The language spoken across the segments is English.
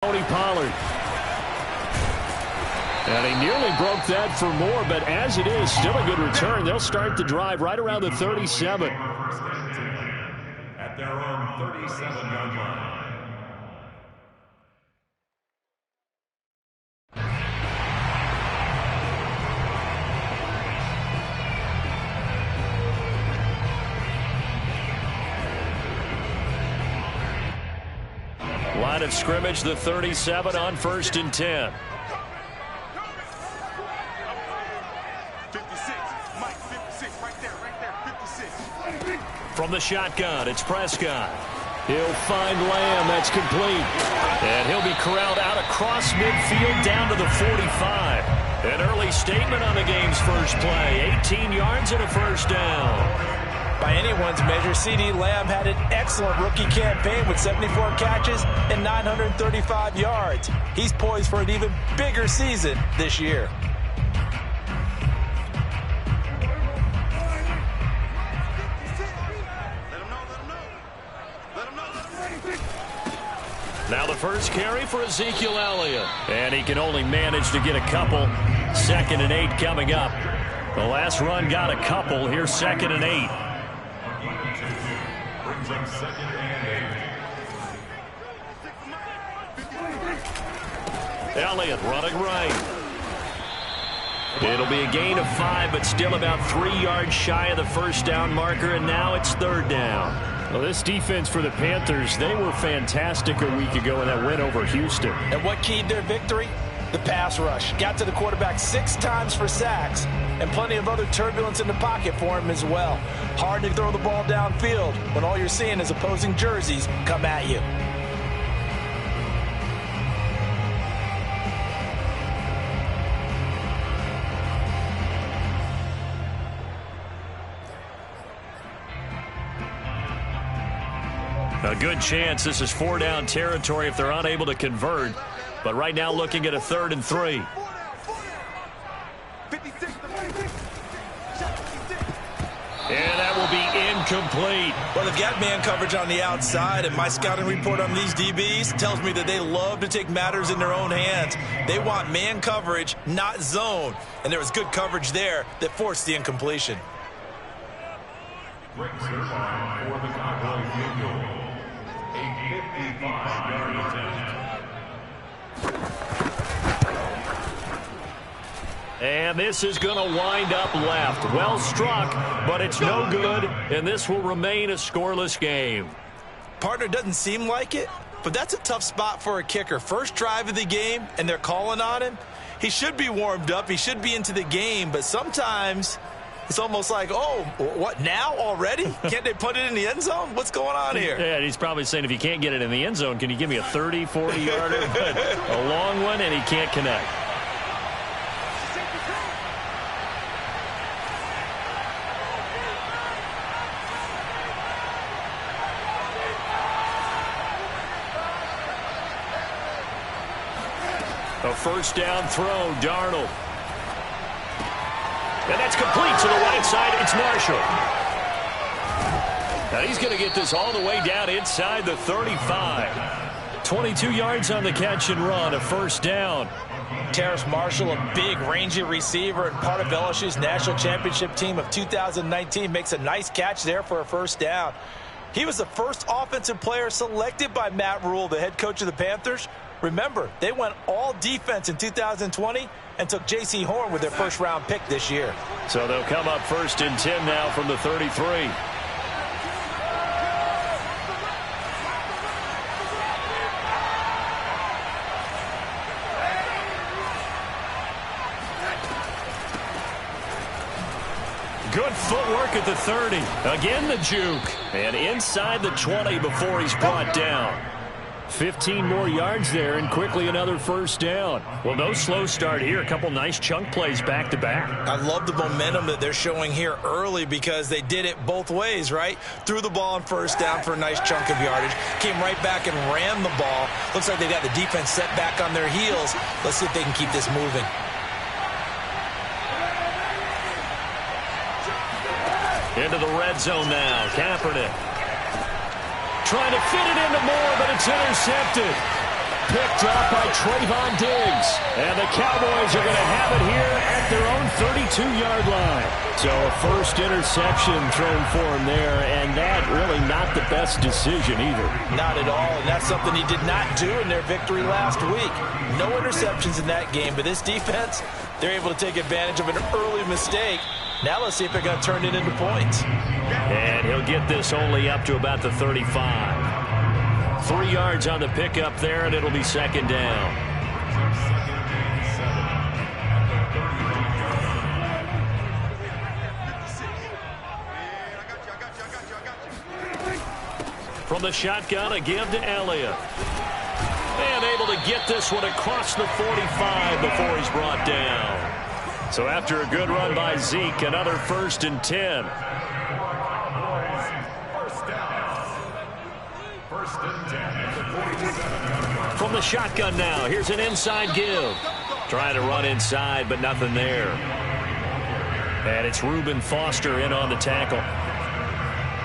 Pollard. And he nearly broke that for more, but as it is, still a good return. They'll start the drive right around the 37. At their own 37-yard line. Line of scrimmage, the 37 on 1st and 10. 56, Mike, 56, right there, 56. From the shotgun, it's Prescott. He'll find Lamb, that's complete. And he'll be corralled out across midfield down to the 45. An early statement on the game's first play. 18 yards and a first down. By anyone's measure, CeeDee Lamb had an excellent rookie campaign with 74 catches and 935 yards. He's poised for an even bigger season this year. Now the first carry for Ezekiel Elliott. And he can only manage to get a couple. 2nd and 8 coming up. The last run got a couple. Here's 2nd and 8. Brings up 2nd and 8. Elliott running right. It'll be a gain of 5, but still about 3 yards shy of the first down marker, and now it's 3rd down. Well, this defense for the Panthers, they were fantastic a week ago in that win over Houston. And what keyed their victory? The pass rush. Got to the quarterback 6 times for sacks, and plenty of other turbulence in the pocket for him as well. Hard to throw the ball downfield when all you're seeing is opposing jerseys come at you. A good chance this is 4-down territory if they're unable to convert. But right now looking at a 3rd and 3. And that will be incomplete. Well, they've got man coverage on the outside, and my scouting report on these DBs tells me that they love to take matters in their own hands. They want man coverage, not zone. And there was good coverage there that forced the incompletion. Great serve for the Cowboys field goal. A 55-yard attempt. And this is going to wind up left. Well struck, but it's no good, and this will remain a scoreless game. Partner, doesn't seem like it, but that's a tough spot for a kicker. First drive of the game, and they're calling on him. He should be warmed up. He should be into the game, but sometimes it's almost like, oh, what, now already? Can't they put it in the end zone? What's going on here? Yeah, he's probably saying, if you can't get it in the end zone, can you give me a 30, 40-yarder? But a long one, and he can't connect. A first down throw, Darnold. And that's complete to the right side. It's Marshall. Now he's going to get this all the way down inside the 35. 22 yards on the catch and run, a first down. Terrace Marshall, a big, rangy receiver and part of LSU's national championship team of 2019, makes a nice catch there for a first down. He was the first offensive player selected by Matt Rule, the head coach of the Panthers. Remember, they went all defense in 2020 and took J.C. Horn with their first-round pick this year. So they'll come up 1st and 10 now from the 33. Good footwork at the 30. Again the juke. And inside the 20 before he's brought down. 15 more yards there, and quickly another first down. Well, no slow start here. A couple nice chunk plays back-to-back. I love the momentum that they're showing here early because they did it both ways, right? Threw the ball on first down for a nice chunk of yardage. Came right back and ran the ball. Looks like they got the defense set back on their heels. Let's see if they can keep this moving. Into the red zone now. Kaepernick trying to fit it into Moore, but it's intercepted. picked up by Trayvon Diggs. And the Cowboys are going to have it here at their own 32-yard line. So a first interception thrown for him there, and that really not the best decision either. Not at all, and that's something he did not do in their victory last week. No interceptions in that game, but this defense, they're able to take advantage of an early mistake. Now let's see if they're going to turn it into points. And he'll get this only up to about the 35. 3 yards on the pickup there, and it'll be second down. From the shotgun, a give to Elliott. And able to get this one across the 45 before he's brought down. So after a good run by Zeke, another 1st and 10. From the shotgun now, here's an inside give. Trying to run inside, but nothing there. And it's Reuben Foster in on the tackle.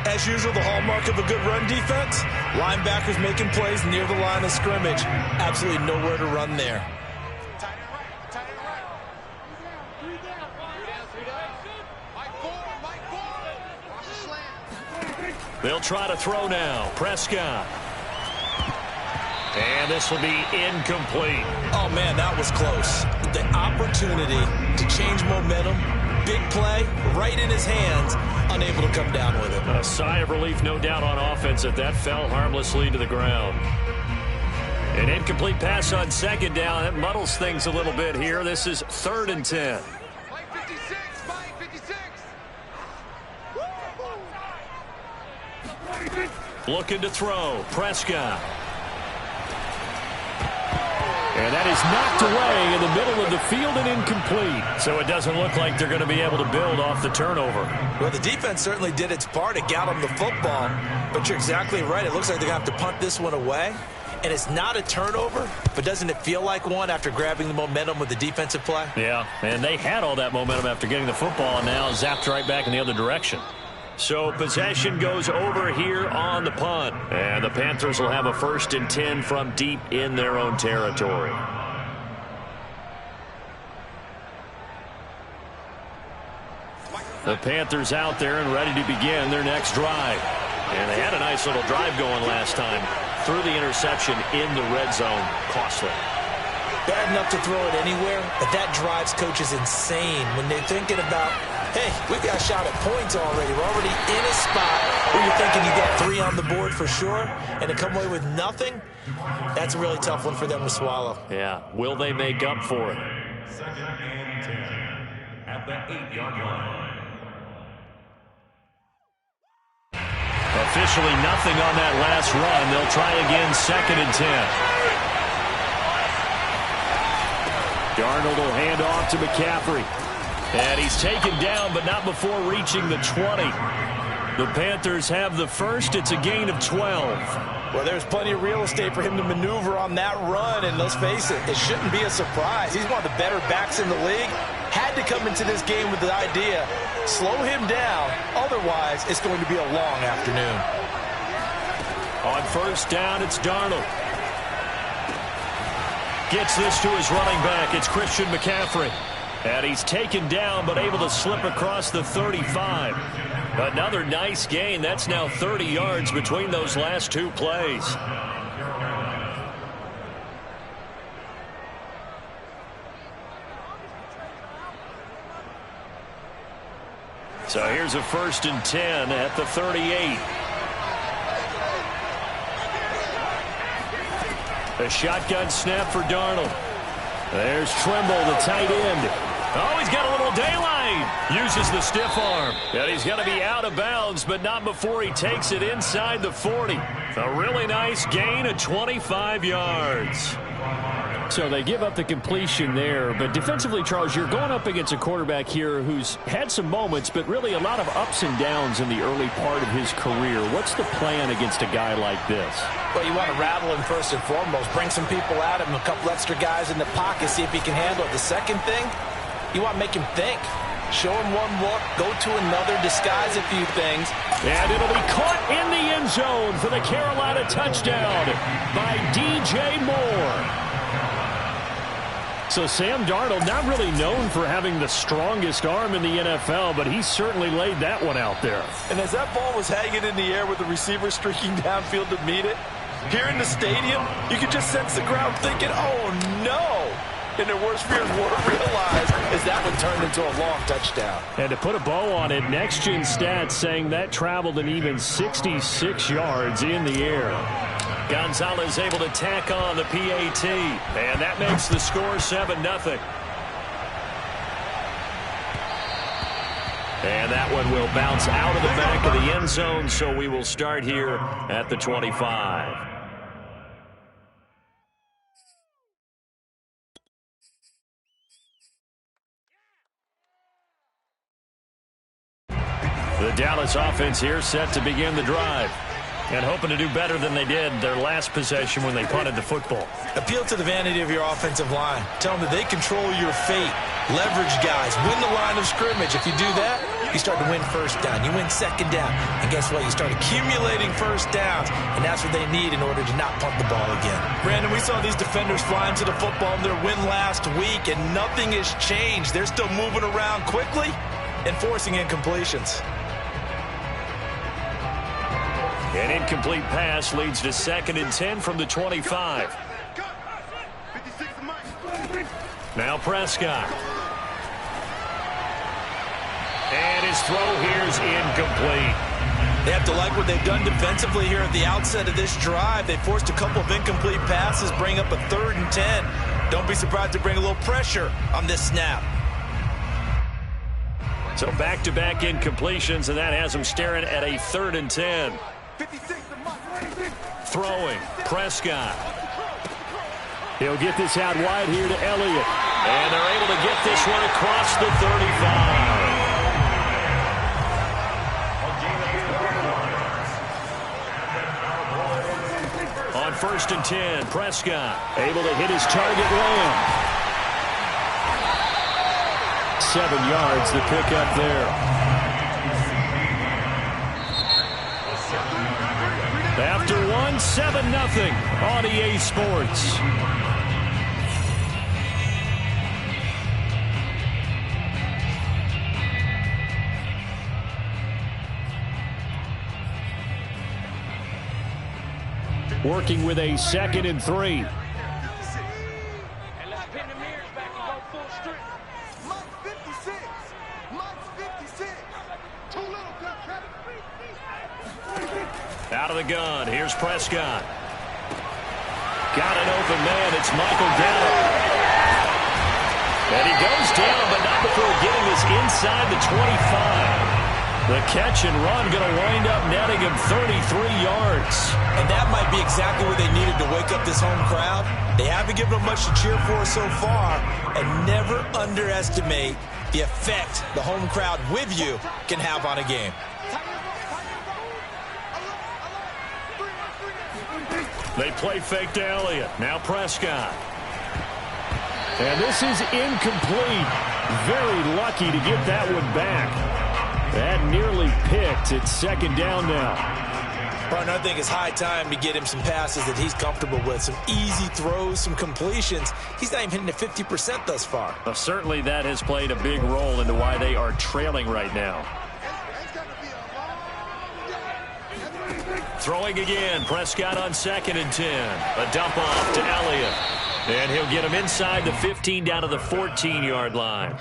As usual, the hallmark of a good run defense, linebackers making plays near the line of scrimmage. Absolutely nowhere to run there. They'll try to throw now. Prescott. And this will be incomplete. Oh, man, that was close. The opportunity to change momentum, big play, right in his hands, unable to come down with it. A sigh of relief, no doubt, on offense that fell harmlessly to the ground. An incomplete pass on second down. That muddles things a little bit here. This is 3rd and 10. Looking to throw. Prescott. And that is knocked away in the middle of the field and incomplete. So it doesn't look like they're going to be able to build off the turnover. Well, the defense certainly did its part to got them the football. But you're exactly right. It looks like they're going to have to punt this one away. And it's not a turnover, but doesn't it feel like one after grabbing the momentum with the defensive play? Yeah, and they had all that momentum after getting the football and now zapped right back in the other direction. So possession goes over here on the punt. And the Panthers will have a 1st and 10 from deep in their own territory. The Panthers out there and ready to begin their next drive. And they had a nice little drive going last time. Threw the interception in the red zone. Costly. Bad enough to throw it anywhere, but that drives coaches insane when they're thinking about, hey, we've got a shot at points already. We're already in a spot where you're thinking you got 3 on the board for sure, and to come away with nothing, that's a really tough one for them to swallow. Yeah, will they make up for it? 2nd and 10 at the 8-yard line. Officially nothing on that last run. They'll try again, 2nd and 10. Darnold will hand off to McCaffrey. And he's taken down, but not before reaching the 20. The Panthers have the first. It's a gain of 12. Well, there's plenty of real estate for him to maneuver on that run, and let's face it, it shouldn't be a surprise. He's one of the better backs in the league. Had to come into this game with the idea, slow him down, otherwise it's going to be a long afternoon. On 1st down, it's Darnold. Gets this to his running back. It's Christian McCaffrey. And he's taken down, but able to slip across the 35. Another nice gain. That's now 30 yards between those last 2 plays. So here's a 1st and 10 at the 38. A shotgun snap for Darnold. There's Trimble, the tight end. Oh, he's got a little daylight. Uses the stiff arm. And he's going to be out of bounds, but not before he takes it inside the 40. A really nice gain of 25 yards. So they give up the completion there. But defensively, Charles, you're going up against a quarterback here who's had some moments, but really a lot of ups and downs in the early part of his career. What's the plan against a guy like this? Well, you want to rattle him first and foremost. Bring some people at him, a couple extra guys in the pocket, see if he can handle it. The second thing, you want to make him think. Show him one look, go to another, disguise a few things. And it'll be caught in the end zone for the Carolina touchdown. by DJ Moore. So Sam Darnold, not really known for having the strongest arm in the NFL, but he certainly laid that one out there. And as that ball was hanging in the air with the receiver streaking downfield to meet it, here in the stadium, you could just sense the crowd thinking, oh no! And their worst fears were realized as that one turned into a long touchdown. And to put a bow on it, Next Gen Stats saying that traveled an even 66 yards in the air. Gonzalez able to tack on the PAT, and that makes the score 7-0. And that one will bounce out of the back of the end zone, so we will start here at the 25. The Dallas offense here set to begin the drive, and hoping to do better than they did their last possession when they punted the football. Appeal to the vanity of your offensive line. Tell them that they control your fate. Leverage guys. Win the line of scrimmage. If you do that, you start to win first down. You win second down. And guess what? You start accumulating first downs. And that's what they need in order to not punt the ball again. Brandon, we saw these defenders flying to the football in their win last week, and nothing has changed. They're still moving around quickly and forcing incompletions. An incomplete pass leads to 2nd and 10 from the 25. Now Prescott. And his throw here is incomplete. They have to like what they've done defensively here at the outset of this drive. They forced a couple of incomplete passes, bring up a 3rd and 10. Don't be surprised to bring a little pressure on this snap. So back-to-back incompletions, and that has them staring at a 3rd and 10. Throwing, Prescott. He'll get this out wide here to Elliott. And they're able to get this one across the 35. On 1st and 10, Prescott able to hit his target, Lamb. 7 yards, the pickup there. After one, 7-0 on EA Sports. Working with a 2nd and 3. Out of the gun, here's Prescott. Got an open man, it's Michael Gallup. And he goes down, but not before getting this inside the 25. The catch and run going to wind up netting him 33 yards. And that might be exactly what they needed to wake up this home crowd. They haven't given them much to cheer for so far, and never underestimate the effect the home crowd with you can have on a game. They play fake to Elliott. Now Prescott. And this is incomplete. Very lucky to get that one back. That nearly picked. It's 2nd down now. Partner, I think it's high time to get him some passes that he's comfortable with. Some easy throws, some completions. He's not even hitting at 50% thus far. Well, certainly that has played a big role into why they are trailing right now. Throwing again, Prescott on 2nd and 10. A dump off to Elliott. And he'll get him inside the 15 down to the 14-yard line.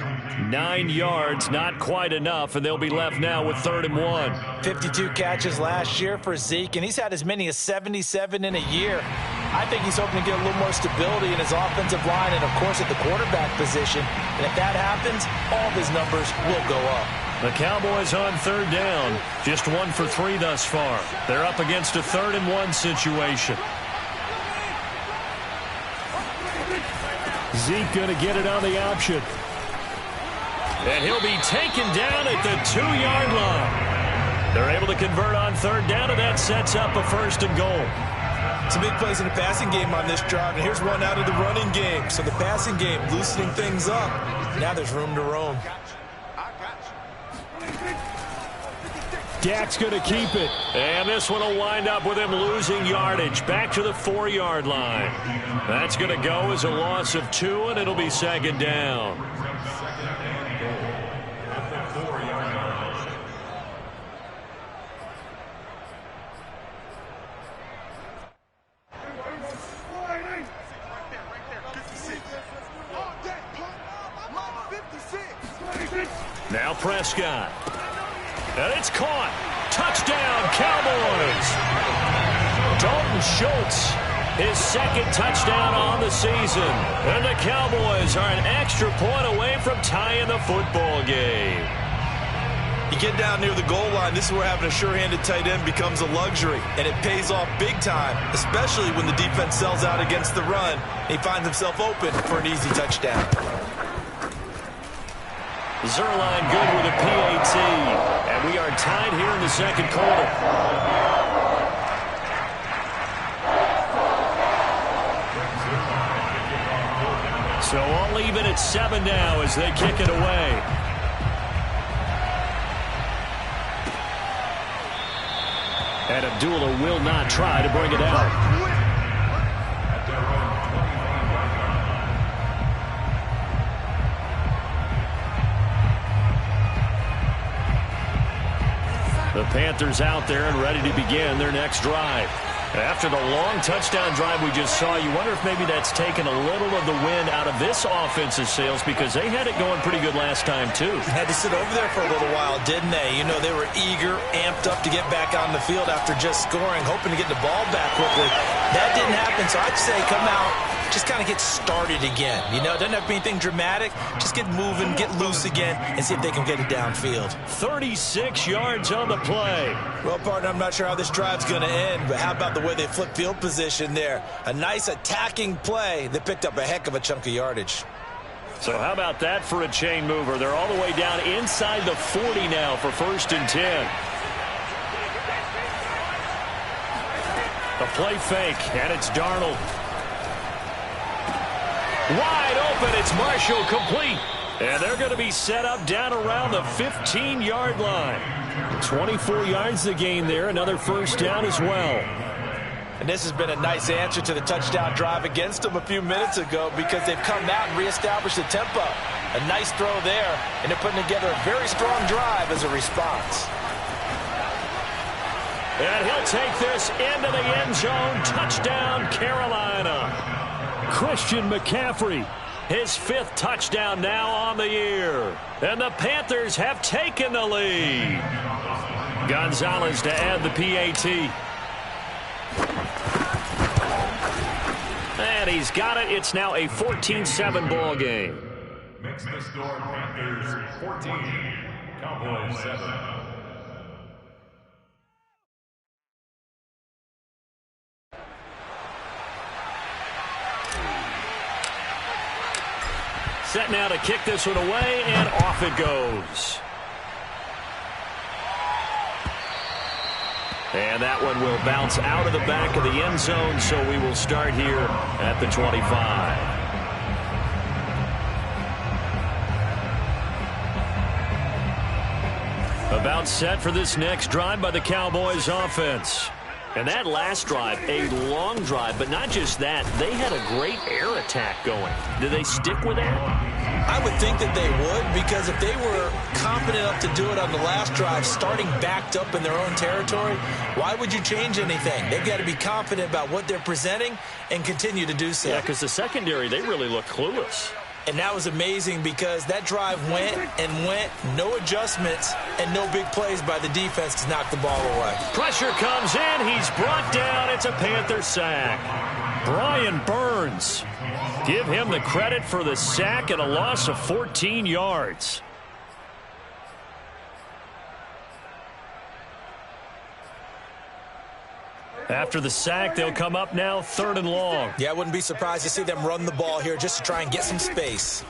9 yards, not quite enough, and they'll be left now with 3rd and 1. 52 catches last year for Zeke, and he's had as many as 77 in a year. I think he's hoping to get a little more stability in his offensive line and, of course, at the quarterback position. And if that happens, all of his numbers will go up. The Cowboys on 3rd down. Just 1 for 3 thus far. They're up against a 3rd and 1 situation. Zeke going to get it on the option. And he'll be taken down at the 2-yard line. They're able to convert on 3rd down, and that sets up a 1st and goal. Some big plays in the passing game on this drive, and here's one out of the running game. So the passing game loosening things up. Now there's room to roam. Dak's going to keep it. And this one will wind up with him losing yardage. Back to the 4-yard line. That's going to go as a loss of 2, and it'll be second down. Now Prescott. And it's caught. Touchdown, Cowboys. Dalton Schultz, his second touchdown on the season. And the Cowboys are an extra point away from tying the football game. You get down near the goal line, this is where having a sure-handed tight end becomes a luxury. And it pays off big time, especially when the defense sells out against the run. And he finds himself open for an easy touchdown. Zerline good with a PAT. And we are tied here in the second quarter. So I'll leave it at 7 now as they kick it away. And Abdullah will not try to bring it out. The Panthers out there and ready to begin their next drive. After the long touchdown drive we just saw, you wonder if maybe that's taken a little of the wind out of this offense's sails because they had it going pretty good last time, too. Had to sit over there for a little while, didn't they? You know, they were eager, amped up to get back on the field after just scoring, hoping to get the ball back quickly. That didn't happen, so I'd say come out, just kind of get started again. You know, it doesn't have to be anything dramatic. Just get moving, get loose again, and see if they can get it downfield. 36 yards on the play. Well, partner, I'm not sure how this drive's going to end, but how about the way they flip field position there? A nice attacking play that picked up a heck of a chunk of yardage. So how about that for a chain mover? They're all the way down inside the 40 now for 1st and 10. A play fake, and it's Darnold. Wide open, it's Marshall, complete. And they're going to be set up down around the 15-yard line. 24 yards to gain there, another first down as well. And this has been a nice answer to the touchdown drive against them a few minutes ago because they've come out and reestablished the tempo. A nice throw there, and they're putting together a very strong drive as a response. And he'll take this into the end zone. Touchdown, Carolina. Christian McCaffrey, his 5th touchdown now on the year. And the Panthers have taken the lead. Gonzalez to add the PAT. And he's got it. It's now a 14-7 ball game. Makes the score Panthers 14, Cowboys 7. Set now to kick this one away, and off it goes. And that one will bounce out of the back of the end zone, so we will start here at the 25. About set for this next drive by the Cowboys offense. And that last drive, a long drive, but not just that. They had a great air attack going. Did they stick with that? I would think that they would, because if they were confident enough to do it on the last drive, starting backed up in their own territory, why would you change anything? They've got to be confident about what they're presenting and continue to do so. Yeah, because the secondary, they really look clueless. And that was amazing because that drive went and went, no adjustments, and no big plays by the defense to knock the ball away. Pressure comes in. He's brought down. It's a Panther sack. Brian Burns. Give him the credit for the sack and a loss of 14 yards. After the sack, they'll come up now 3rd and long. Yeah, I wouldn't be surprised to see them run the ball here just to try and get some space.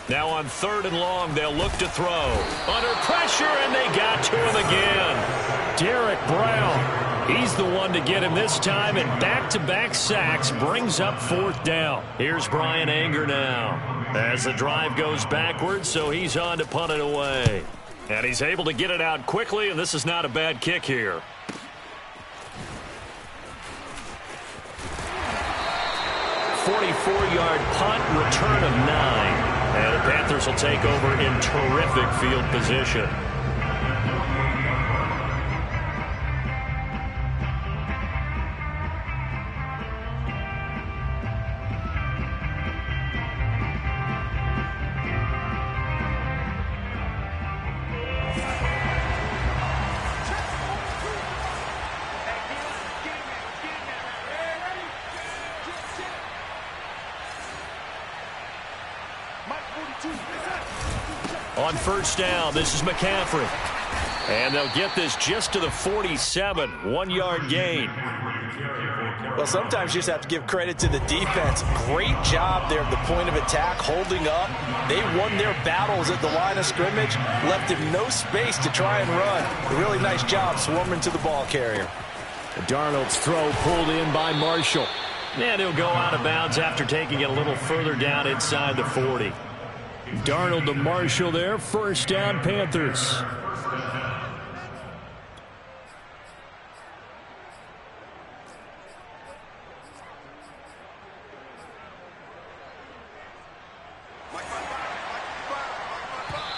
Now on 3rd and long, they'll look to throw. Under pressure, and they got to him again. Derek Brown, he's the one to get him this time, and back-to-back sacks brings up 4th down. Here's Brian Anger now as the drive goes backwards, so he's on to punt it away. And he's able to get it out quickly, and this is not a bad kick here. .44-yard punt, return of 9. And the Panthers will take over in terrific field position. On first down, this is McCaffrey. And they'll get this just to the 47, 1-yard gain. Well, sometimes you just have to give credit to the defense. Great job there at the point of attack, holding up. They won their battles at the line of scrimmage, left him no space to try and run. A really nice job swarming to the ball carrier. Darnold's throw pulled in by Marshall. And he'll go out of bounds after taking it a little further down inside the 40. Darnold to Marshall there. First down, Panthers.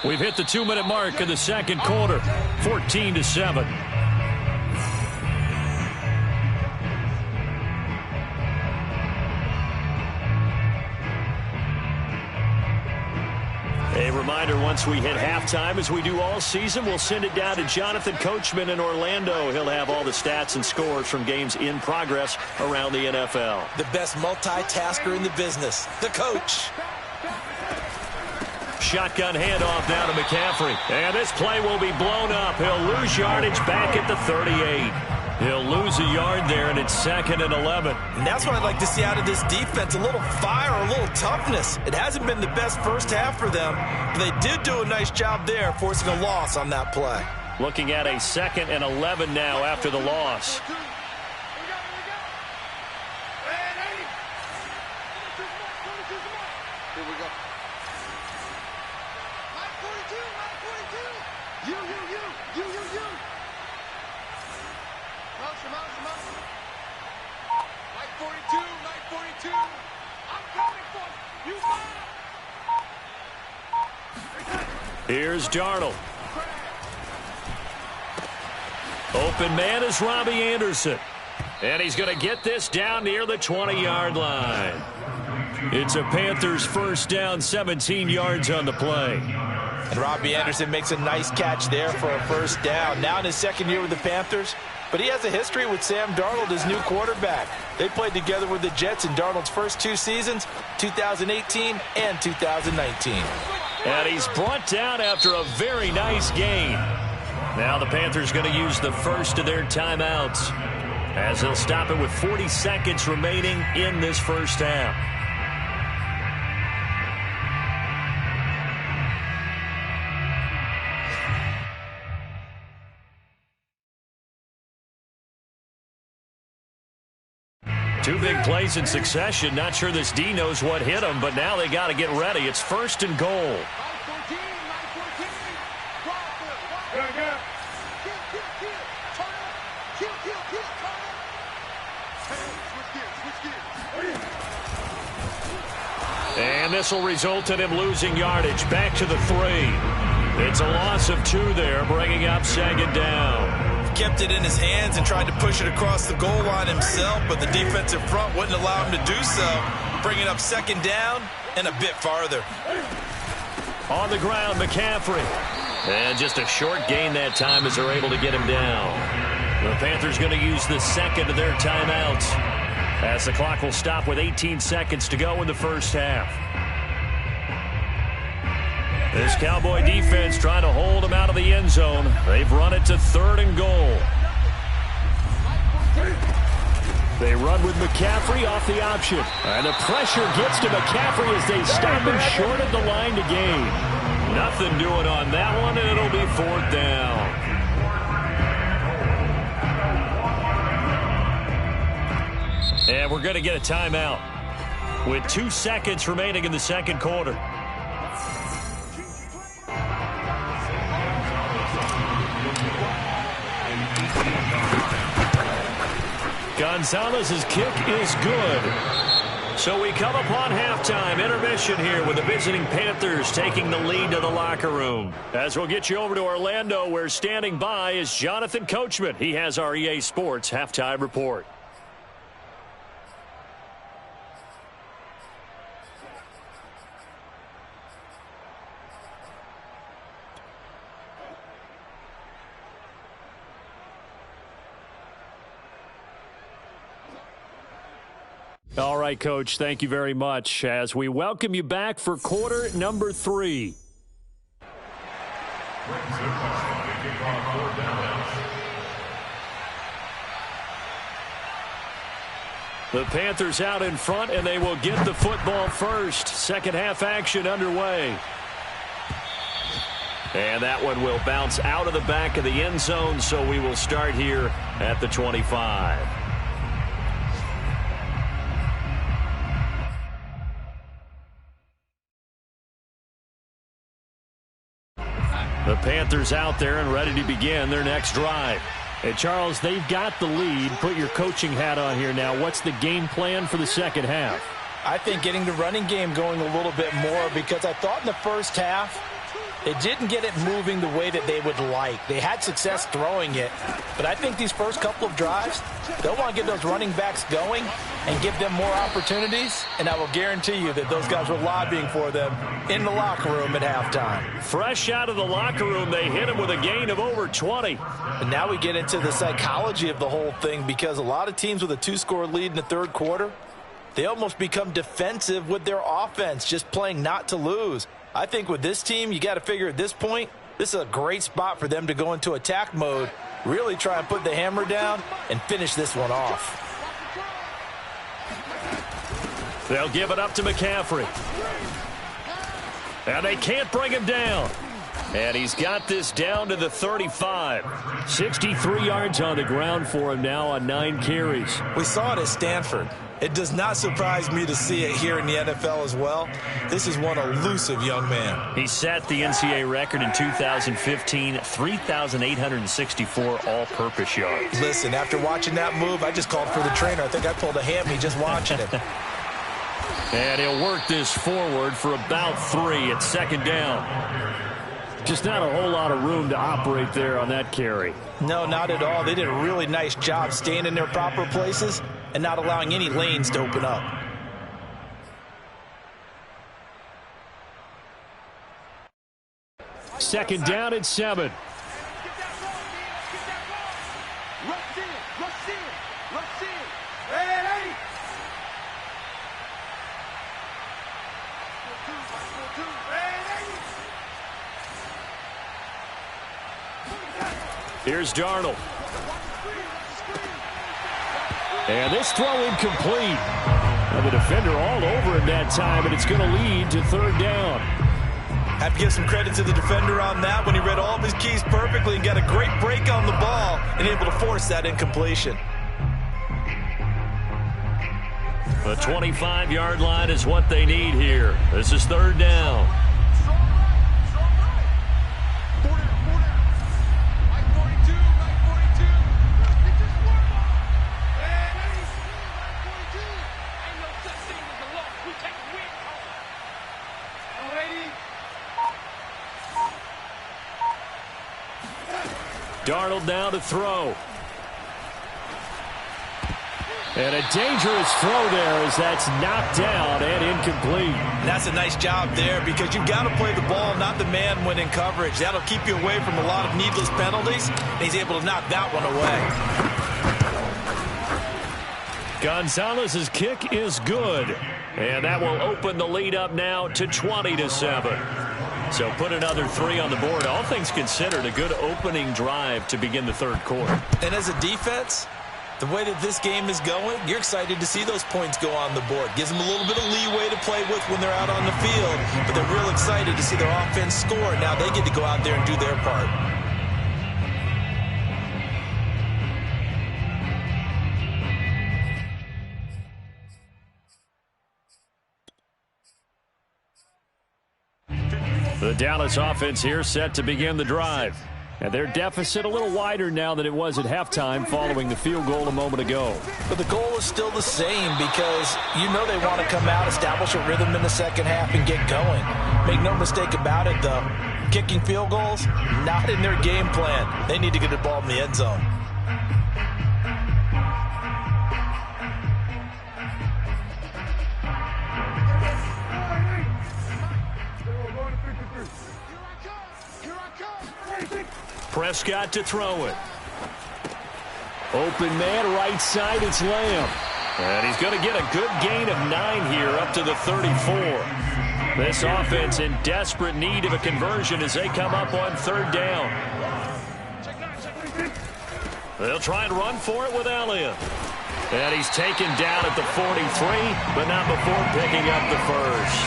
We've hit the 2-minute mark in the second quarter. 14-7. A reminder, once we hit halftime, as we do all season, we'll send it down to Jonathan Coachman in Orlando. He'll have all the stats and scores from games in progress around the NFL. The best multitasker in the business, the coach. Shotgun handoff down to McCaffrey. And this play will be blown up. He'll lose yardage back at the 38. He'll lose a yard there, and it's 2nd and 11. And that's what I'd like to see out of this defense, a little fire, a little toughness. It hasn't been the best first half for them, but they did do a nice job there, forcing a loss on that play. Looking at a 2nd and 11 now after the loss. Here's Darnold. Open man is Robbie Anderson. And he's going to get this down near the 20-yard line. It's a Panthers first down, 17 yards on the play. And Robbie Anderson makes a nice catch there for a first down. Now in his second year with the Panthers, but he has a history with Sam Darnold, his new quarterback. They played together with the Jets in Darnold's first 2 seasons, 2018 and 2019. And he's brought down after a very nice gain. Now the Panthers going to use the first of their timeouts, as they'll stop it with 40 seconds remaining in this first half. Two big plays in succession. Not sure this D knows what hit him, but now they got to get ready. It's 1st and goal. And this will result in him losing yardage. Back to the 3. It's a loss of 2 there, bringing up 2nd down. Kept it in his hands and tried to push it across the goal line himself, but the defensive front wouldn't allow him to do so, bringing up 2nd down and a bit farther. On the ground, McCaffrey. And just a short gain that time as they're able to get him down. The Panthers going to use the second of their timeouts, as the clock will stop with 18 seconds to go in the first half. This Cowboy defense trying to hold him out of the end zone. They've run it to 3rd and goal. They run with McCaffrey off the option. And the pressure gets to McCaffrey as they stop him short of the line to gain. Nothing doing on that one, and it'll be 4th down. And we're going to get a timeout with 2 seconds remaining in the second quarter. Gonzalez's kick is good. So we come upon halftime intermission here with the visiting Panthers taking the lead to the locker room. As we'll get you over to Orlando, where standing by is Jonathan Coachman. He has our EA Sports halftime report. All right, Coach, thank you very much as we welcome you back for quarter number 3. The Panthers out in front, and they will get the football first. Second half action underway. And that one will bounce out of the back of the end zone, so we will start here at the 25. The Panthers out there and ready to begin their next drive. Hey, Charles, they've got the lead. Put your coaching hat on here now. What's the game plan for the second half? I think getting the running game going a little bit more, because I thought in the first half they didn't get it moving the way that they would like. They had success throwing it, but I think these first couple of drives, they'll want to get those running backs going and give them more opportunities, and I will guarantee you that those guys were lobbying for them in the locker room at halftime. Fresh out of the locker room, they hit him with a gain of over 20. And now we get into the psychology of the whole thing, because a lot of teams with a 2-score lead in the third quarter, they almost become defensive with their offense, just playing not to lose. I think with this team, you got to figure at this point, this is a great spot for them to go into attack mode, really try and put the hammer down and finish this one off. They'll give it up to McCaffrey. And they can't bring him down. And he's got this down to the 35. 63 yards on the ground for him now on 9 carries. We saw it at Stanford. It does not surprise me to see it here in the NFL as well. This is one elusive young man. He set the NCAA record in 2015, 3,864 all-purpose yards. Listen, after watching that move, I just called for the trainer. I think I pulled a hammy just watching it. And he'll work this forward for about 3 at second down. Just not a whole lot of room to operate there on that carry. No, not at all. They did a really nice job staying in their proper places and not allowing any lanes to open up. Second down and 7. Here's Darnold. And this throw incomplete. And the defender all over him that time, and it's going to lead to third down. Have to give some credit to the defender on that when he read all of his keys perfectly and got a great break on the ball and able to force that incompletion. The 25-yard line is what they need here. This is third down. Darnold now to throw. And a dangerous throw there as that's knocked down and incomplete. And that's a nice job there, because you've got to play the ball, not the man when in coverage. That'll keep you away from a lot of needless penalties, and he's able to knock that one away. Gonzalez's kick is good. And that will open the lead up now to 20-7. So put another 3 on the board. All things considered, a good opening drive to begin the third quarter. And as a defense, the way that this game is going, you're excited to see those points go on the board. Gives them a little bit of leeway to play with when they're out on the field, but they're real excited to see their offense score. Now they get to go out there and do their part. The Dallas offense here set to begin the drive. And their deficit a little wider now than it was at halftime following the field goal a moment ago. But the goal is still the same because you know they want to come out, establish a rhythm in the second half, and get going. Make no mistake about it, though. Kicking field goals, not in their game plan. They need to get the ball in the end zone. Prescott to throw it. Open man, right side, it's Lamb. And he's going to get a good gain of 9 here up to the 34. This offense in desperate need of a conversion as they come up on 3rd down. They'll try and run for it with Elliott. And he's taken down at the 43, but not before picking up the first.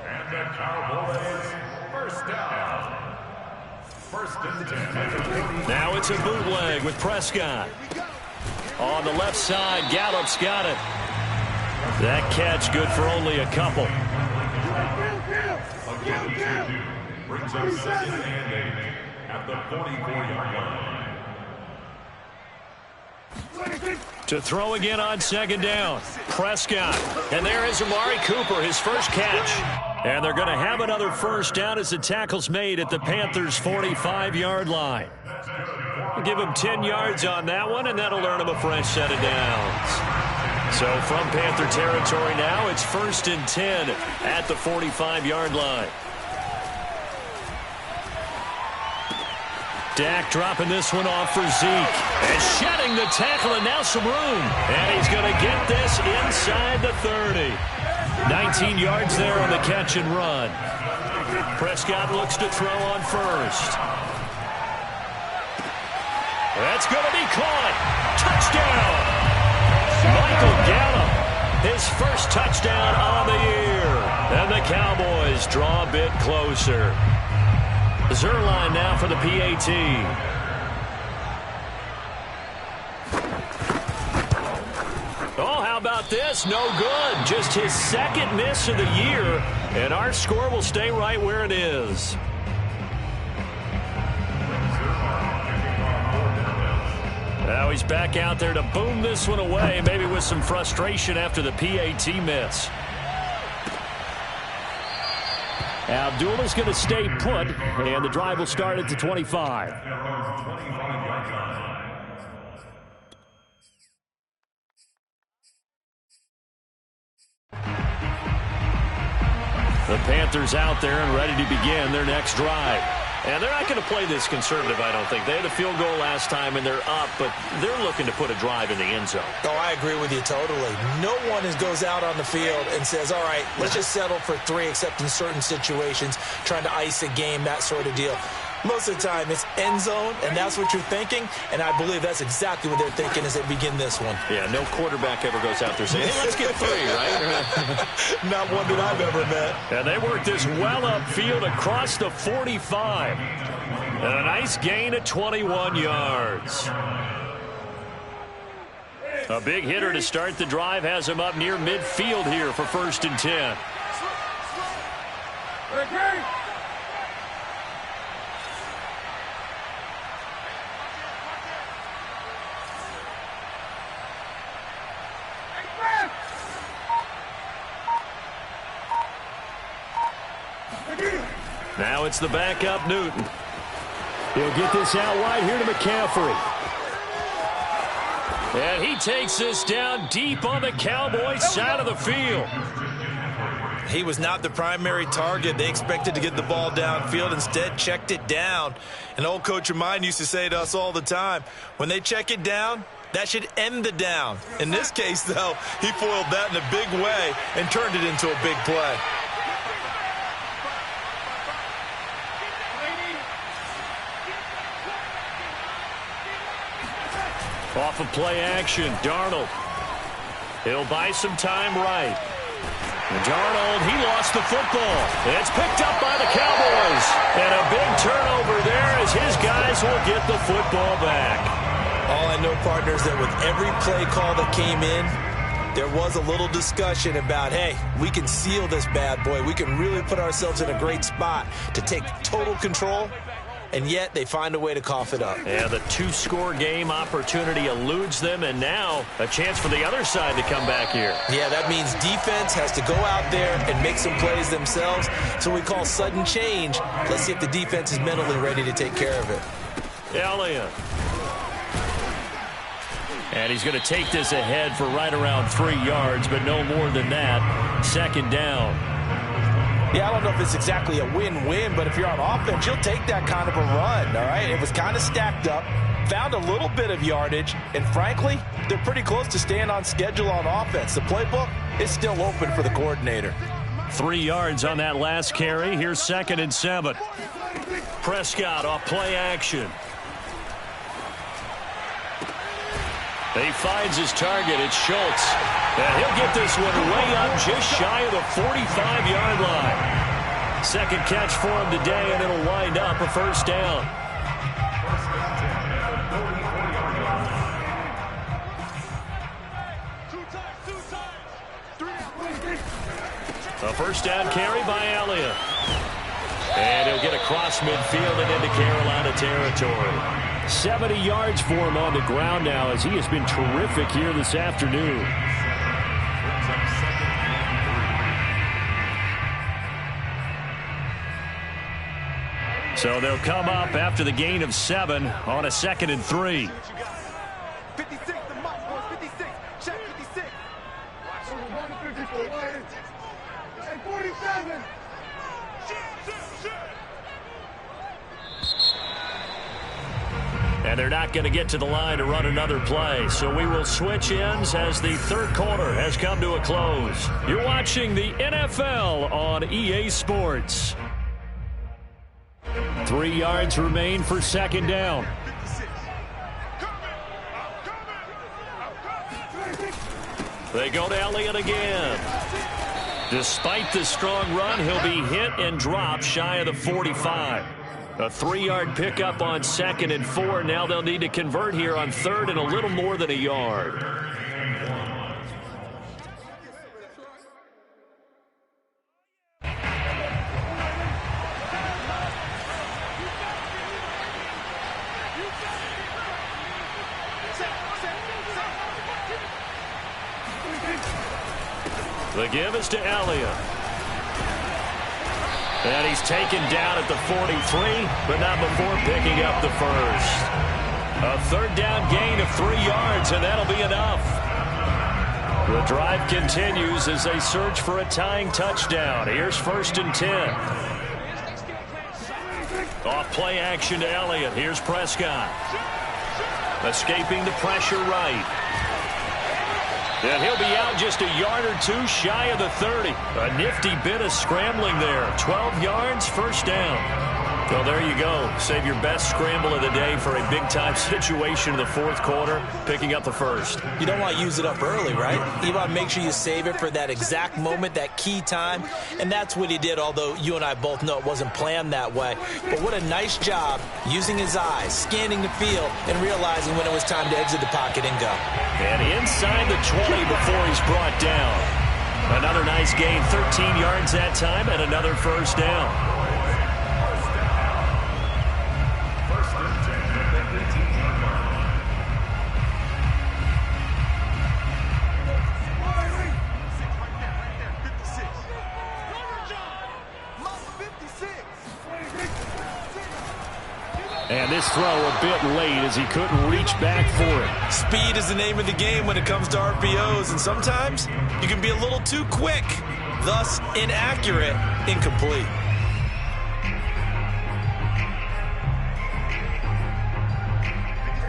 And the Cowboys, first down. First and 10. Now it's a bootleg with Prescott. On the left side, Gallup's got it. That catch good for only a couple. Again, brings up 2nd and 8 at the 44-yard line. To throw again on 2nd down. Prescott. And there is Amari Cooper, his first catch. And they're going to have another first down as the tackle's made at the Panthers' 45-yard line. We'll give him 10 yards on that one, and that'll earn him a fresh set of downs. So from Panther territory now, it's 1st and 10 at the 45-yard line. Dak dropping this one off for Zeke. And shedding the tackle, and now some room. And he's going to get this inside the 30. 19 yards there on the catch and run. Prescott looks to throw on 1st. That's going to be caught. Touchdown. Michael Gallup, his first touchdown on the year. And the Cowboys draw a bit closer. Zerline now for the PAT. Oh, how about this? No good. Just his 2nd miss of the year. And our score will stay right where it is. Now he's back out there to boom this one away, maybe with some frustration after the PAT miss. Abdullah's going to stay put, and the drive will start at the 25. The Panthers out there and ready to begin their next drive. And they're not going to play this conservative, I don't think. They had a field goal last time, and they're up, but they're looking to put a drive in the end zone. Oh, I agree with you totally. No one goes out on the field and says, all right, let's just settle for 3, except in certain situations, trying to ice a game, that sort of deal. Most of the time, it's end zone, and that's what you're thinking, and I believe that's exactly what they're thinking as they begin this one. Yeah, no quarterback ever goes out there saying, hey, let's get 3, right? Not one that I've ever met. And they work this well upfield across the 45. And a nice gain of 21 yards. A big hitter to start the drive has him up near midfield here for 1st and 10. Now it's the backup, Newton. He'll get this out wide here to McCaffrey. And he takes this down deep on the Cowboys side of the field. He was not the primary target. They expected to get the ball downfield. Instead, checked it down. An old coach of mine used to say to us all the time, when they check it down, that should end the down. In this case, though, he foiled that in a big way and turned it into a big play. Off of play action, Darnold. He'll buy some time right. Darnold, he lost the football. It's picked up by the Cowboys. And a big turnover there as his guys will get the football back. All I know, partners, that with every play call that came in, there was a little discussion about, hey, we can seal this bad boy. We can really put ourselves in a great spot to take total control, and yet they find a way to cough it up. Yeah, the two-score game opportunity eludes them, and now a chance for the other side to come back here. Yeah, that means defense has to go out there and make some plays themselves. So we call sudden change. Let's see if the defense is mentally ready to take care of it. Elliott. And he's going to take this ahead for right around 3 yards, but no more than that. Second down. Yeah, I don't know if it's exactly a win-win, but if you're on offense, you'll take that kind of a run, all right? It was kind of stacked up, found a little bit of yardage, and frankly, they're pretty close to staying on schedule on offense. The playbook is still open for the coordinator. 3 yards on that last carry. Here's 2nd and 7. Prescott off play action. He finds his target. It's Schultz. And he'll get this one way up just shy of the 45-yard line. Second catch for him today, and it'll wind up a first down. A first down carry by Elliott. And he'll get across midfield and into Carolina territory. 70 yards for him on the ground now, as he has been terrific here this afternoon. So they'll come up after the gain of 7 on a 2nd and 3. 56, the mark, boys, 56. Check 56. And 47. And they're not going to get to the line to run another play. So we will switch ends as the third quarter has come to a close. You're watching the NFL on EA Sports. 3 yards remain for second down. They go to Elliott again. Despite the strong run, he'll be hit and dropped shy of the 45. A 3-yard pickup on 2nd and 4. Now they'll need to convert here on 3rd and a little more than a yard. The give is to Elliott. And he's taken down at the 43, but not before picking up the first. A third down gain of 3 yards, and that'll be enough. The drive continues as they search for a tying touchdown. Here's 1st and 10. Off play action to Elliott. Here's Prescott. Escaping the pressure right. And he'll be out just a yard or two shy of the 30. A nifty bit of scrambling there. 12 yards, first down. Well, there you go. Save your best scramble of the day for a big-time situation in the fourth quarter, picking up the first. You don't want to use it up early, right? You want to make sure you save it for that exact moment, that key time. And that's what he did, although you and I both know it wasn't planned that way. But what a nice job using his eyes, scanning the field, and realizing when it was time to exit the pocket and go. And inside the 20 before he's brought down. Another nice gain, 13 yards that time, and another first down. And this throw a bit late as he couldn't reach back for it. Speed is the name of the game when it comes to RPOs, and sometimes you can be a little too quick, thus inaccurate, incomplete.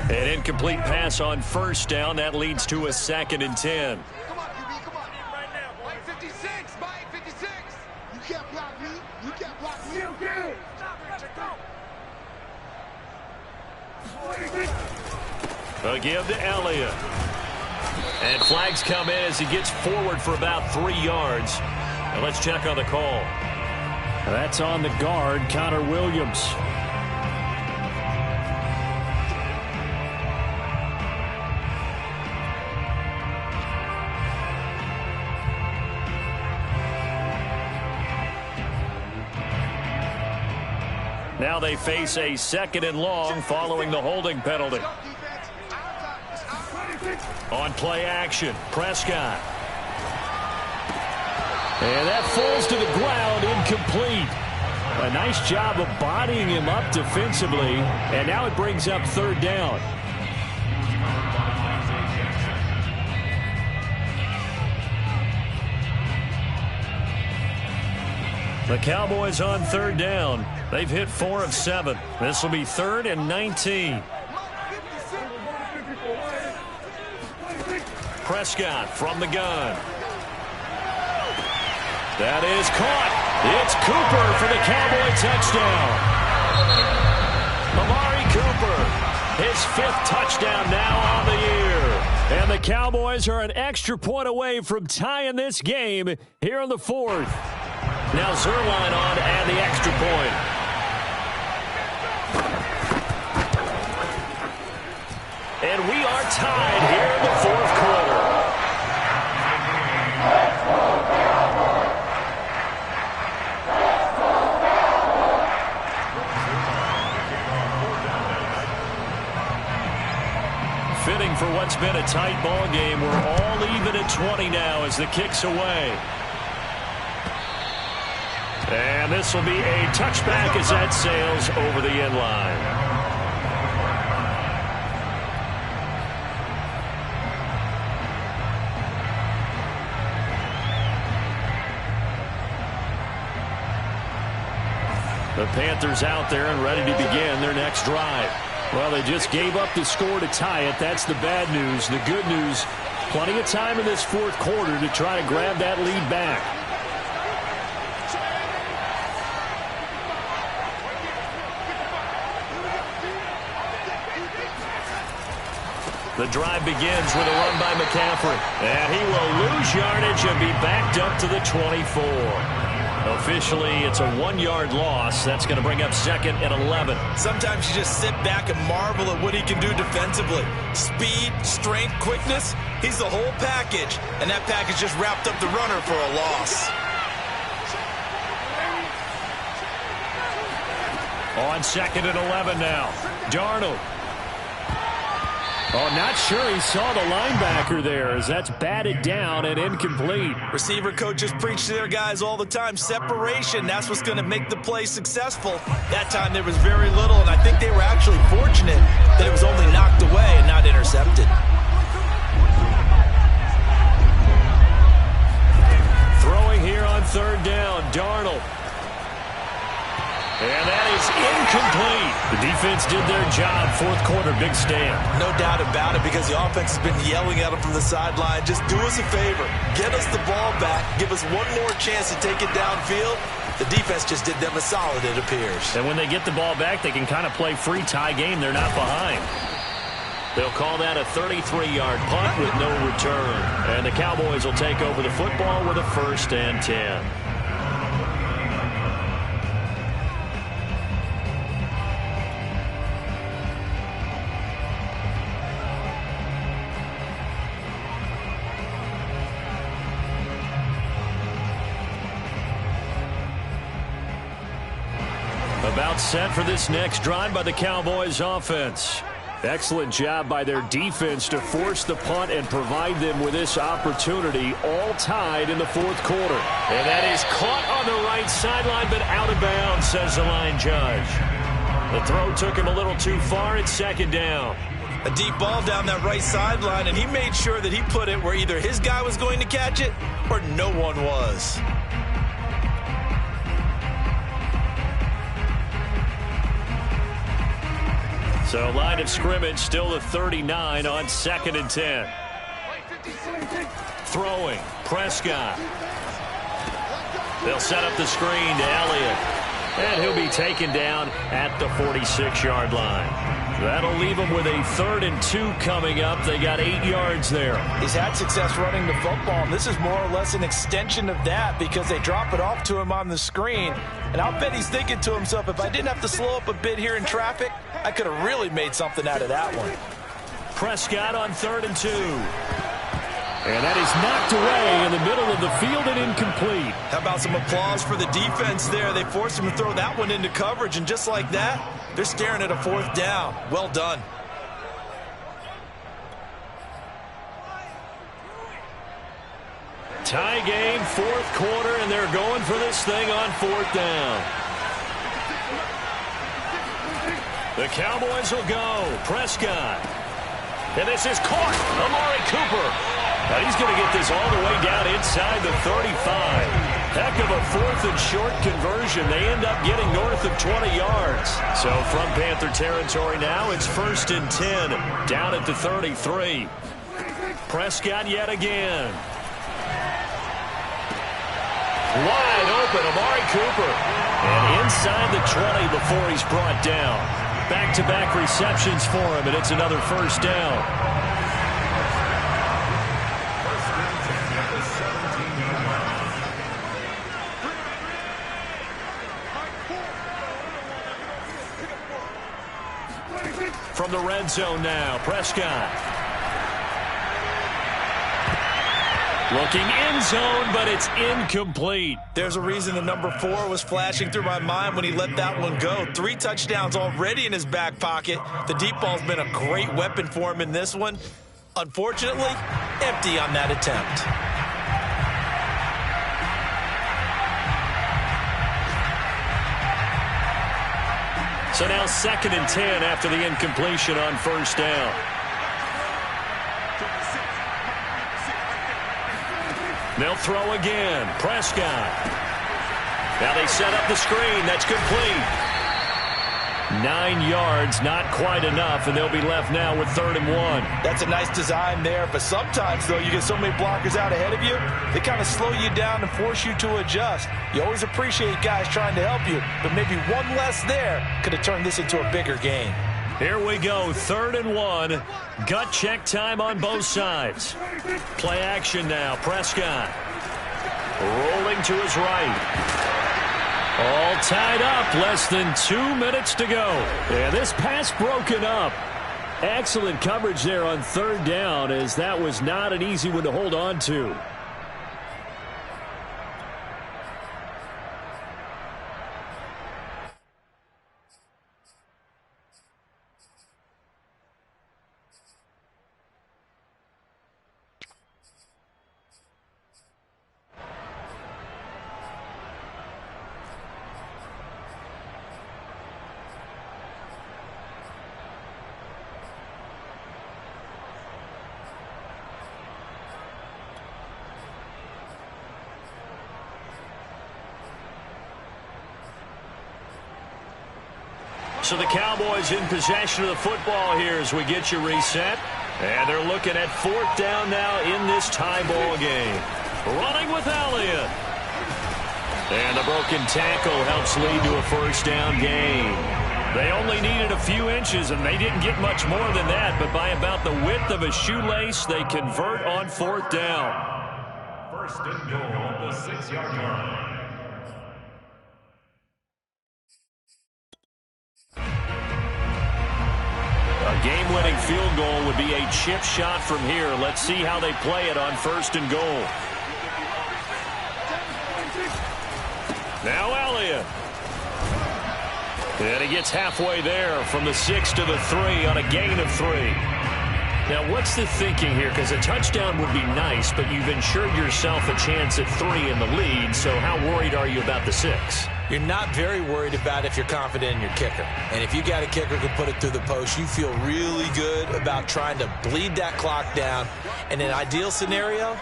An incomplete pass on first down. That leads to a 2nd and 10. Come on, QB, come on. Right now, Mike 56, Mike 56. You can't block me. You can't block me. Okay. Stop it, go. A give to Elliott. And flags come in as he gets forward for about 3 yards. Now let's check on the call. That's on the guard, Connor Williams. Now they face a 2nd and long following the holding penalty. On play action, Prescott. And that falls to the ground, incomplete. A nice job of bodying him up defensively, and now it brings up 3rd down. The Cowboys on 3rd down. They've hit 4 of 7. This will be 3rd and 19. Prescott from the gun. That is caught. It's Cooper for the Cowboy touchdown. Amari Cooper, his 5th touchdown now on the year. And the Cowboys are an extra point away from tying this game here in the 4th. Now Zerline on and the extra point. And we are tied here in the 4th quarter. Fitting for what's been a tight ball game. We're all even at 20 now as the kick's away. And this will be a touchback as that sails over the end line. The Panthers out there and ready to begin their next drive. Well, they just gave up the score to tie it. That's the bad news. The good news, plenty of time in this 4th quarter to try to grab that lead back. The drive begins with a run by McCaffrey. And he will lose yardage and be backed up to the 24. Officially, it's a 1-yard loss. That's going to bring up 2nd and 11. Sometimes you just sit back and marvel at what he can do defensively. Speed, strength, quickness. He's the whole package. And that package just wrapped up the runner for a loss. On 2nd and 11 now. Darnold. Oh, not sure he saw the linebacker there as that's batted down and incomplete. Receiver coaches preach to their guys all the time. Separation, that's what's going to make the play successful. That time there was very little, and I think they were actually fortunate that it was only knocked away and not intercepted. Throwing here on 3rd down, Darnold. And that is incomplete. The defense did their job. 4th quarter, big stand. No doubt about it, because the offense has been yelling at them from the sideline. Just do us a favor. Get us the ball back. Give us one more chance to take it downfield. The defense just did them a solid, it appears. And when they get the ball back, they can kind of play free tie game. They're not behind. They'll call that a 33-yard punt with no return. And the Cowboys will take over the football with a 1st and 10. About set for this next drive by the Cowboys offense. Excellent job by their defense to force the punt and provide them with this opportunity, all tied in the 4th quarter. And that is caught on the right sideline, but out of bounds, says the line judge. The throw took him a little too far. It's 2nd down. A deep ball down that right sideline, and he made sure that he put it where either his guy was going to catch it or no one was. So line of scrimmage still the 39 on 2nd and 10. Throwing, Prescott. They'll set up the screen to Elliott. And he'll be taken down at the 46-yard line. That'll leave him with a 3rd and 2 coming up. They got 8 yards there. He's had success running the football, and this is more or less an extension of that because they drop it off to him on the screen. And I'll bet he's thinking to himself, if I didn't have to slow up a bit here in traffic, I could have really made something out of that one. Prescott on 3rd and 2. And that is knocked away in the middle of of the field and incomplete. How about some applause for the defense there? They forced him to throw that one into coverage, and just like that, they're staring at a 4th down. Well done. Tie game, 4th quarter, and they're going for this thing on 4th down. The Cowboys will go. Prescott. And this is caught. Amari Cooper. Now he's going to get this all the way down inside the 35. Heck of a 4th and short conversion. They end up getting north of 20 yards. So from Panther territory now, it's 1st and 10. Down at the 33. Prescott yet again. Wide open, Amari Cooper. And inside the 20 before he's brought down. Back-to-back receptions for him, and it's another 1st down. From the red zone now, Prescott. Looking end zone, but it's incomplete. There's a reason the number 4 was flashing through my mind when he let that one go. 3 touchdowns already in his back pocket. The deep ball's been a great weapon for him in this one. Unfortunately, empty on that attempt. So now 2nd and 10 after the incompletion on 1st down. They'll throw again. Prescott. Now they set up the screen. That's complete. 9 yards, not quite enough, and they'll be left now with 3rd and 1. That's a nice design there, but sometimes, though, you get so many blockers out ahead of you, they kind of slow you down and force you to adjust. You always appreciate guys trying to help you, but maybe one less there could have turned this into a bigger game. Here we go, 3rd and 1. Gut check time on both sides. Play action now, Prescott. Rolling to his right. All tied up, less than 2 minutes to go. And this pass broken up. Excellent coverage there on 3rd down, as that was not an easy one to hold on to. So the Cowboys in possession of the football here as we get you reset. And they're looking at 4th down now in this tie ball game. Running with Elliott. And the broken tackle helps lead to a 1st down gain. They only needed a few inches, and they didn't get much more than that. But by about the width of a shoelace, they convert on 4th down. 1st and goal on the 6-yard line. A game-winning field goal would be a chip shot from here. Let's see how they play it on 1st and goal. Now Elliott. And he gets halfway there from the 6 to the 3 on a gain of 3. Now, what's the thinking here? Because a touchdown would be nice, but you've ensured yourself a chance at 3 in the lead, so how worried are you about the 6? You're not very worried about if you're confident in your kicker. And if you got a kicker who can put it through the post, you feel really good about trying to bleed that clock down. In an ideal scenario,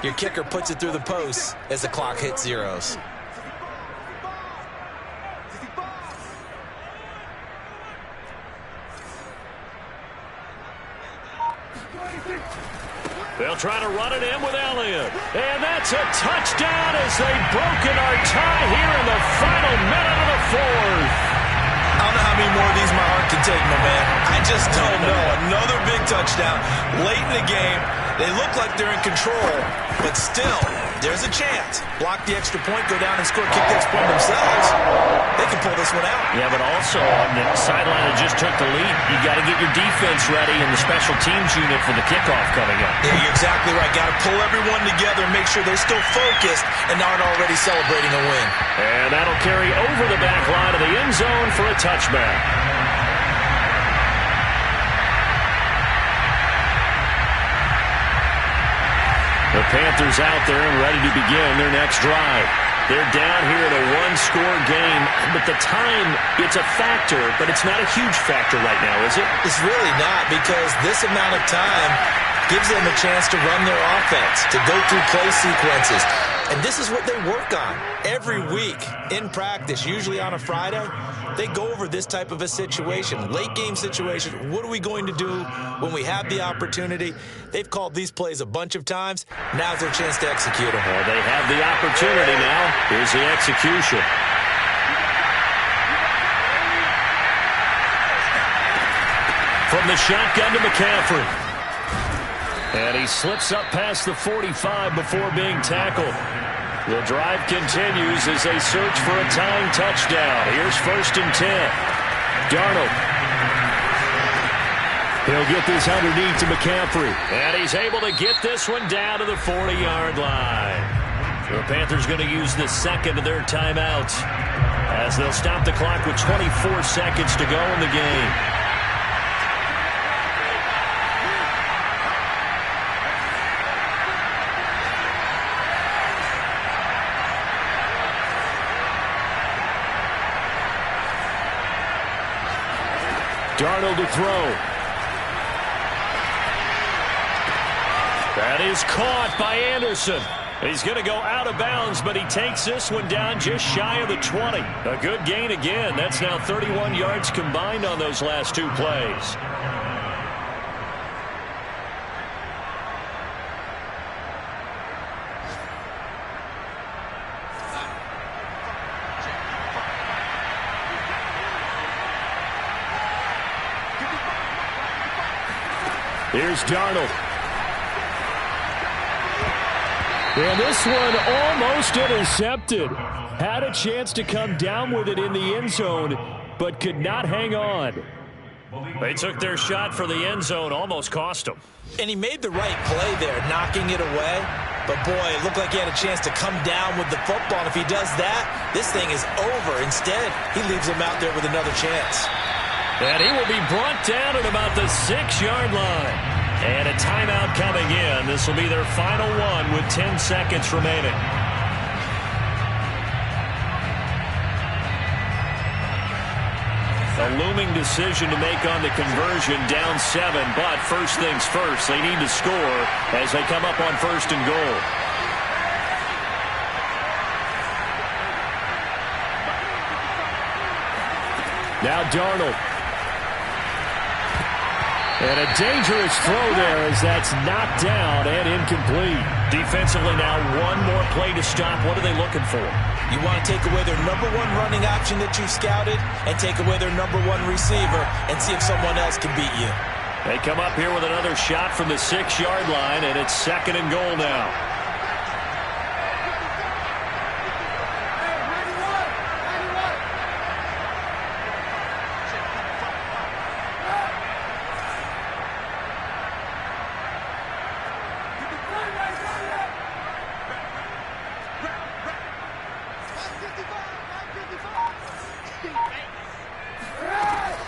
your kicker puts it through the post as the clock hits zeros. They'll try to run it in with Elliott. And that's a touchdown as they've broken our tie here in the final minute of the 4th. I don't know how many more of these my heart can take, my man. I just don't know. Another big touchdown late in the game. They look like they're in control, but still, There's a chance. Block the extra point, go down and score, kick the extra point themselves. They can pull this one out. Yeah, but also on the sideline that just took the lead, you got to get your defense ready in the special teams unit for the kickoff coming up. Yeah, you're exactly right. Got to pull everyone together and make sure they're still focused and aren't already celebrating a win. And that'll carry over the back line of the end zone for a touchback. The Panthers out there and ready to begin their next drive. They're down here in a one-score game, but the time, it's a factor, but it's not a huge factor right now, is it? It's really not, because this amount of time gives them a chance to run their offense, to go through play sequences. And this is what they work on every week in practice, usually on a Friday. They go over this type of a situation, late-game situation. What are we going to do when we have the opportunity? They've called these plays a bunch of times. Now's their chance to execute them. Well, they have the opportunity now. Here's the execution. From the shotgun to McCaffrey. And he slips up past the 45 before being tackled. The drive continues as they search for a tying touchdown. Here's 1st and 10. Darnold. He'll get this underneath to McCaffrey. And he's able to get this one down to the 40-yard line. The Panthers going to use the second of their timeouts as they'll stop the clock with 24 seconds to go in the game. Darnold to throw. That is caught by Anderson. He's going to go out of bounds, but he takes this one down just shy of the 20. A good gain again. That's now 31 yards combined on those last two plays. Here's Darnold. And this one almost intercepted. Had a chance to come down with it in the end zone, but could not hang on. They took their shot for the end zone, almost cost them. And he made the right play there, knocking it away. But, boy, it looked like he had a chance to come down with the football. And if he does that, this thing is over. Instead, he leaves him out there with another chance. And he will be brought down at about the 6-yard line. And a timeout coming in. This will be their final one with 10 seconds remaining. A looming decision to make on the conversion, down 7. But first things first, they need to score as they come up on 1st and goal. Now Darnold. And a dangerous throw there as that's knocked down and incomplete. Defensively now, one more play to stop. What are they looking for? You want to take away their #1 running option that you scouted and take away their #1 receiver and see if someone else can beat you. They come up here with another shot from the 6-yard line, and it's 2nd and goal now.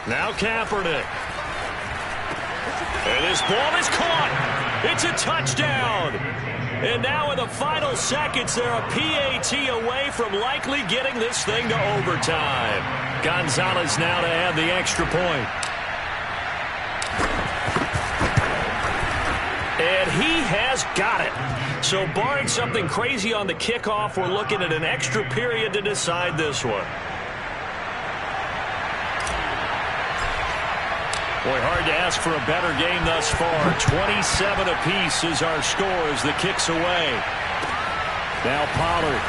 Now Kaepernick. And this ball is caught. It's a touchdown. And now in the final seconds, they're a PAT away from likely getting this thing to overtime. Gonzalez now to add the extra point. And he has got it. So barring something crazy on the kickoff, we're looking at an extra period to decide this one. Boy, hard to ask for a better game thus far. 27 apiece is our score as the kick's away. Now Pollard.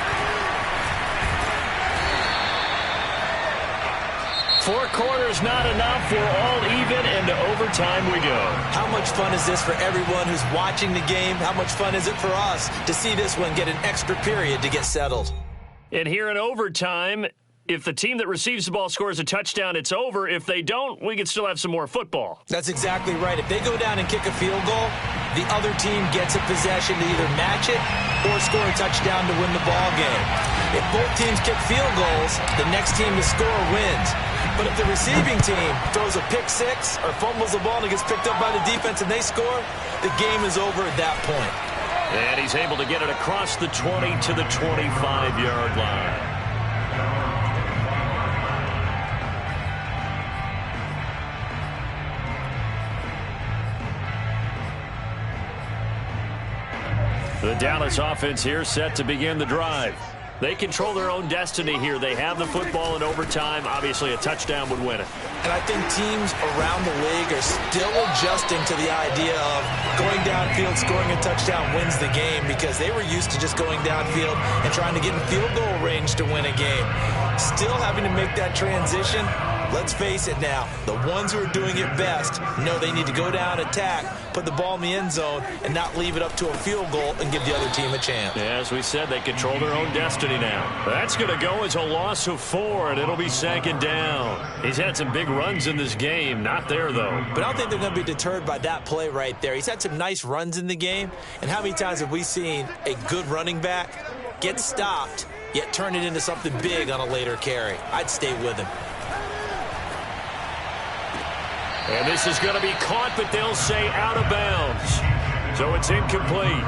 4 quarters not enough. We're all even, and to overtime we go. How much fun is this for everyone who's watching the game? How much fun is it for us to see this one get an extra period to get settled? And here in overtime, if the team that receives the ball scores a touchdown, it's over. If they don't, we can still have some more football. That's exactly right. If they go down and kick a field goal, the other team gets a possession to either match it or score a touchdown to win the ball game. If both teams kick field goals, the next team to score wins. But if the receiving team throws a pick six or fumbles the ball and it gets picked up by the defense and they score, the game is over at that point. And he's able to get it across the 20 to the 25-yard line. The Dallas offense here set to begin the drive. They control their own destiny here. They have the football in overtime. Obviously, a touchdown would win it. And I think teams around the league are still adjusting to the idea of going downfield, scoring a touchdown wins the game, because they were used to just going downfield and trying to get in field goal range to win a game. Still having to make that transition. Let's face it now, the ones who are doing it best know they need to go down, attack, put the ball in the end zone, and not leave it up to a field goal and give the other team a chance. Yeah, as we said, they control their own destiny now. That's going to go as a loss of 4, and it'll be 2nd down. He's had some big runs in this game. Not there, though. But I don't think they're going to be deterred by that play right there. He's had some nice runs in the game, and how many times have we seen a good running back get stopped, yet turn it into something big on a later carry? I'd stay with him. And this is going to be caught, but they'll say out of bounds. So it's incomplete.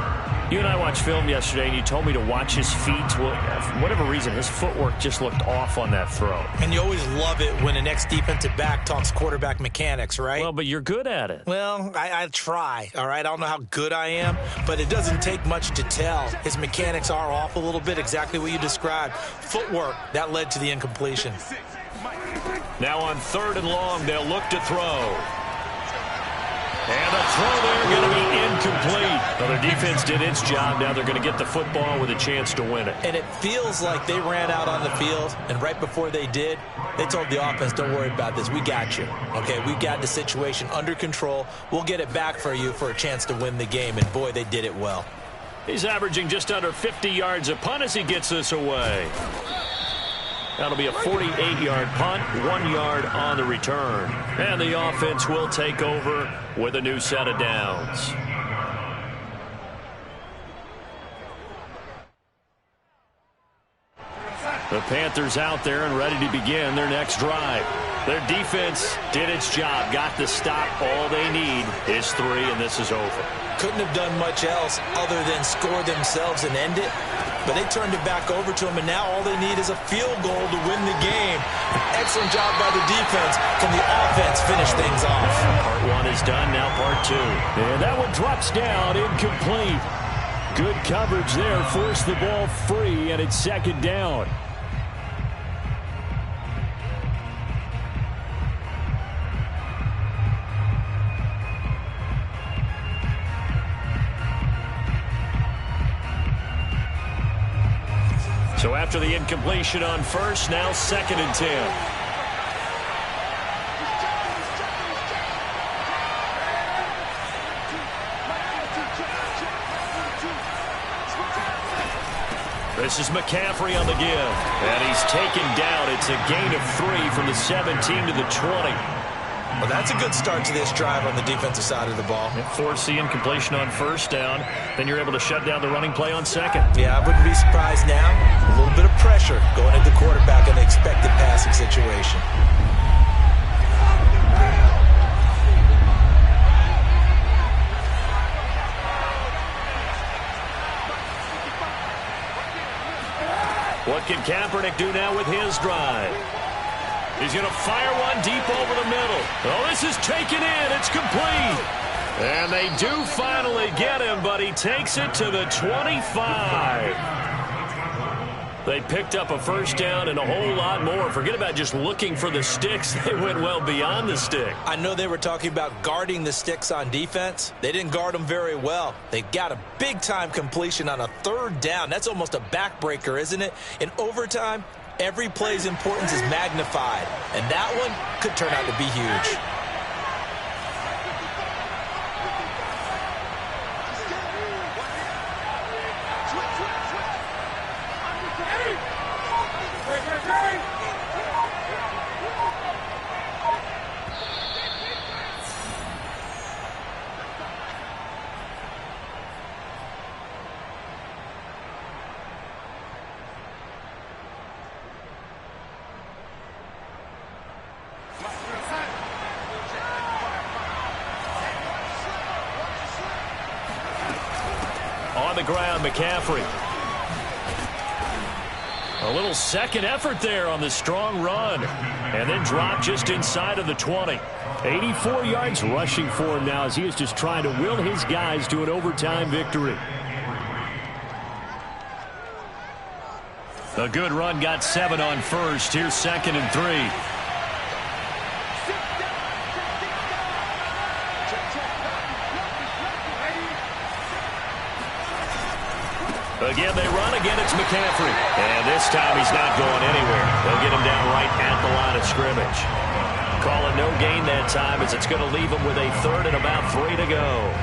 You and I watched film yesterday, and you told me to watch his feet. Well, for whatever reason, his footwork just looked off on that throw. And you always love it when an ex-defensive back talks quarterback mechanics, right? Well, but you're good at it. Well, I try, all right? I don't know how good I am, but it doesn't take much to tell. His mechanics are off a little bit, exactly what you described. Footwork, that led to the incompletion. Now on 3rd and long, they'll look to throw. And the throw there going to be incomplete. Well, their defense did its job. Now they're going to get the football with a chance to win it. And it feels like they ran out on the field, and right before they did, they told the offense, don't worry about this. We got you. Okay, we got the situation under control. We'll get it back for you for a chance to win the game. And, boy, they did it well. He's averaging just under 50 yards a punt as he gets this away. That'll be a 48-yard punt, 1 yard on the return. And the offense will take over with a new set of downs. The Panthers out there and ready to begin their next drive. Their defense did its job, got the stop. All they need is 3, and this is over. Couldn't have done much else other than score themselves and end it. But they turned it back over to him, and now all they need is a field goal to win the game. An excellent job by the defense. Can the offense finish things off? Part 1 is done, now part 2. And that one drops down, incomplete. Good coverage there, forced the ball free, and it's 2nd down. So after the incompletion on 1st, now 2nd and 10. This is McCaffrey on the give, and he's taken down. It's a gain of 3 from the 17 to the 20. Well, that's a good start to this drive on the defensive side of the ball. Force the incompletion on 1st down. Then you're able to shut down the running play on 2nd. Yeah, I wouldn't be surprised now. A little bit of pressure going at the quarterback in the expected passing situation. What can Kaepernick do now with his drive? He's going to fire one deep over the middle. Oh, this is taken in. It's complete. And they do finally get him, but he takes it to the 25. They picked up a 1st down and a whole lot more. Forget about just looking for the sticks. They went well beyond the stick. I know they were talking about guarding the sticks on defense. They didn't guard them very well. They got a big-time completion on a 3rd down. That's almost a backbreaker, isn't it? In overtime, Every play's importance is magnified, and that one could turn out to be huge. On the ground, McCaffrey. A little second effort there on the strong run. And then dropped just inside of the 20. 84 yards rushing for him now as he is just trying to will his guys to an overtime victory. A good run, got 7 on first. Here's 2nd and 3. Again, they run. Again, it's McCaffrey. And this time he's not going anywhere. They'll get him down right at the line of scrimmage. Call it no gain that time as it's going to leave him with a 3rd and about 3 to go.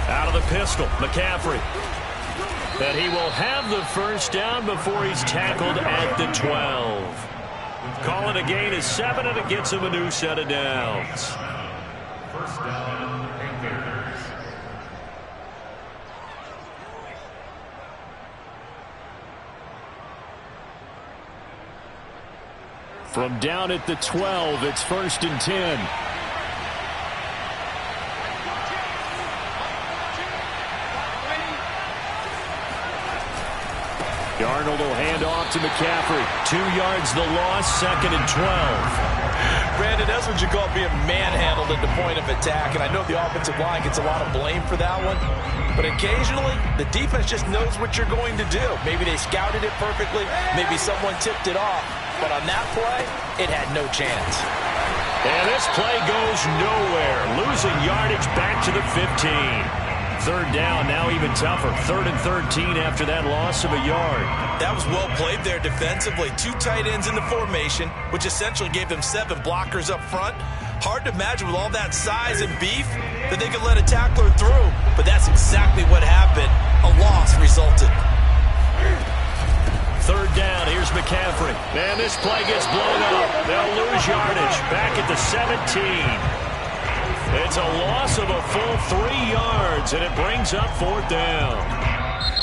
Out of the pistol, McCaffrey. And he will have the first down before he's tackled at the 12. Call it a gain of 7, and it gets him a new set of downs. First down, Panthers. From down at the 12, it's 1st and 10. Darnold will hand off to McCaffrey. 2 yards the loss, 2nd and 12. Brandon, that's what you call being manhandled at the point of attack, and I know the offensive line gets a lot of blame for that one, but occasionally the defense just knows what you're going to do. Maybe they scouted it perfectly, maybe someone tipped it off, but on that play, it had no chance. And this play goes nowhere, losing yardage back to the 15. 3rd down, now even tougher. 3rd and 13 after that loss of a yard. That was well played there defensively. 2 tight ends in the formation, which essentially gave them 7 blockers up front. Hard to imagine with all that size and beef that they could let a tackler through, but that's exactly what happened. A loss resulted. 3rd down, here's McCaffrey. And this play gets blown up. They'll lose yardage back at the 17. It's a loss of a full 3 yards, and it brings up 4th down.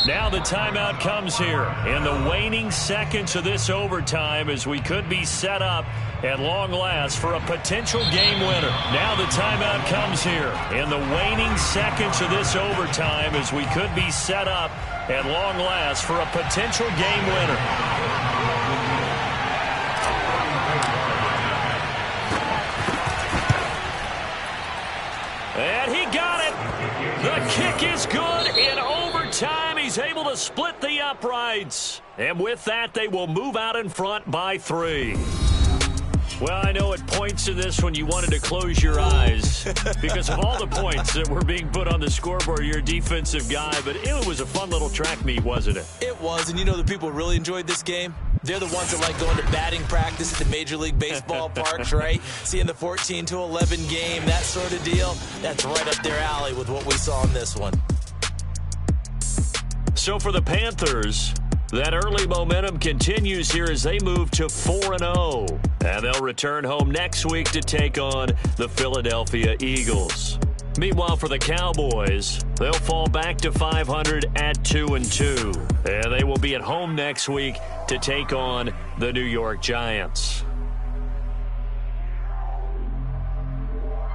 Now the timeout comes here in the waning seconds of this overtime as we could be set up at long last for a potential game winner. Now the timeout comes here in the waning seconds of this overtime as we could be set up at long last for a potential game winner. And he got it. The kick is good in overtime. He's able to split the uprights. And with that, they will move out in front by 3. Well, I know at points in this when you wanted to close your eyes because of all the points that were being put on the scoreboard. You're a defensive guy, but it was a fun little track meet, wasn't it? It was, and you know the people who really enjoyed this game? They're the ones that like going to batting practice at the Major League Baseball parks, right? Seeing the 14-11 game, that sort of deal. That's right up their alley with what we saw in this one. So for the Panthers, that early momentum continues here as they move to 4-0. And they'll return home next week to take on the Philadelphia Eagles. Meanwhile, for the Cowboys, they'll fall back to 500 at 2-2. And they will be at home next week to take on the New York Giants.